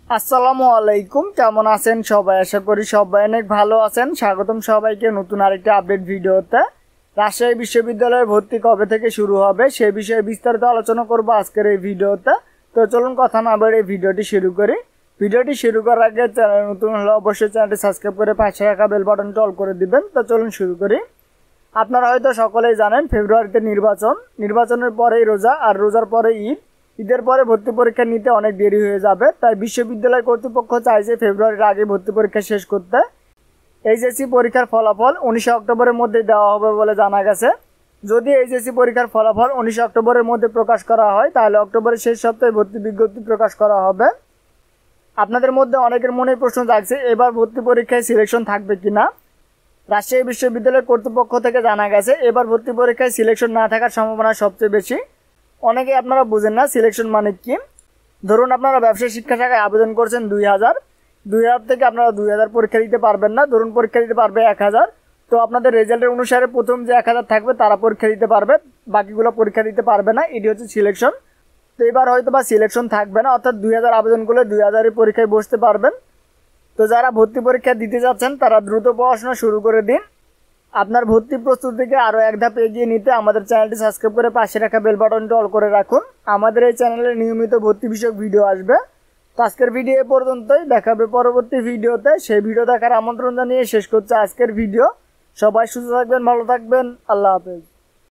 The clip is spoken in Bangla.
আসসালামু আলাইকুম, কেমন আছেন সবাই? আশা করি সবাই অনেক ভালো আছেন। স্বাগতম সবাইকে নতুন আরেকটা আপডেট ভিডিওতে। রাজশাহী বিশ্ববিদ্যালয়ের ভর্তি কবে থেকে শুরু হবে সেই বিষয়ে বিস্তারিত আলোচনা করব আজকের এই ভিডিওতে। তো চলুন কথা না বলে এই ভিডিওটি শুরু করি। ভিডিওটি শুরু করার আগে চ্যানেল নতুন হলে অবশ্যই চ্যানেলটি সাবস্ক্রাইব করে পাশে রাখা বেল বাটনটি অল করে দিবেন। তো চলুন শুরু করি। আপনারা হয়তো সকলেই জানেন ফেব্রুয়ারিতে নির্বাচনের পরেই রোজা, আর রোজার পরে ঈদের পরে ভর্তি পরীক্ষা নিতে অনেক দেরি হয়ে যাবে। তাই বিশ্ববিদ্যালয় কর্তৃপক্ষ চাইছে ফেব্রুয়ারির আগে ভর্তি পরীক্ষা শেষ করতে। এইচএসসি পরীক্ষার ফলাফল 19 অক্টোবরের মধ্যে দেওয়া হবে বলে জানা গেছে। যদি এইচএসসি পরীক্ষার ফলাফল 19 অক্টোবরের মধ্যে প্রকাশ করা হয় তাহলে অক্টোবরের শেষ সপ্তাহে ভর্তি বিজ্ঞপ্তি প্রকাশ করা হবে। আপনাদের মধ্যে অনেকের মনে প্রশ্ন জাগছে, এবার ভর্তি পরীক্ষায় সিলেকশন থাকবে কিনা। রাজশাহী বিশ্ববিদ্যালয় কর্তৃপক্ষ থেকে জানা গেছে এবার ভর্তি পরীক্ষায় সিলেকশন না থাকার সম্ভাবনা সবচেয়ে বেশি। অনেকে আপনারা বুঝেন না সিলেকশন মানে কি। ধরুন আপনারা ব্যবসায় শিক্ষা শাখায় আবেদন করছেন 2000 থেকে আপনারা 2000 পরীক্ষা দিতে পারবেন না। ধরুন পরীক্ষা দিতে পারবে 1000। তো আপনাদের রেজাল্টের অনুসারে প্রথম যে 1000 থাকবে তারা পরীক্ষা দিতে পারবে, বাকিগুলো পরীক্ষা দিতে পারবে না। এটি হচ্ছে সিলেকশন। তো এবার হয়তো বা সিলেকশন থাকবে না, অর্থাৎ 2000 আবেদন করলে 2000 পরীক্ষায় বসতে পারবেন। তো যারা ভর্তি পরীক্ষা দিতে যাচ্ছেন তারা দ্রুত পড়াশোনা শুরু করে দিন। আপনার ভর্তি প্রস্তুতিকে আরও এক ধাপ এগিয়ে নিতে আমাদের চ্যানেলটি সাবস্ক্রাইব করে পাশে রাখা বেল বাটনটি অল করে রাখুন। আমাদের এই চ্যানেলে নিয়মিত ভর্তি বিষয়ক ভিডিও আসবে। তো আজকের ভিডিও এ পর্যন্তই, দেখাবে পরবর্তী ভিডিওতে। সেই ভিডিও দেখার আমন্ত্রণ জানিয়ে শেষ করছে আজকের ভিডিও। সবাই সুস্থ থাকবেন, ভালো থাকবেন, আল্লাহ হাফেজ।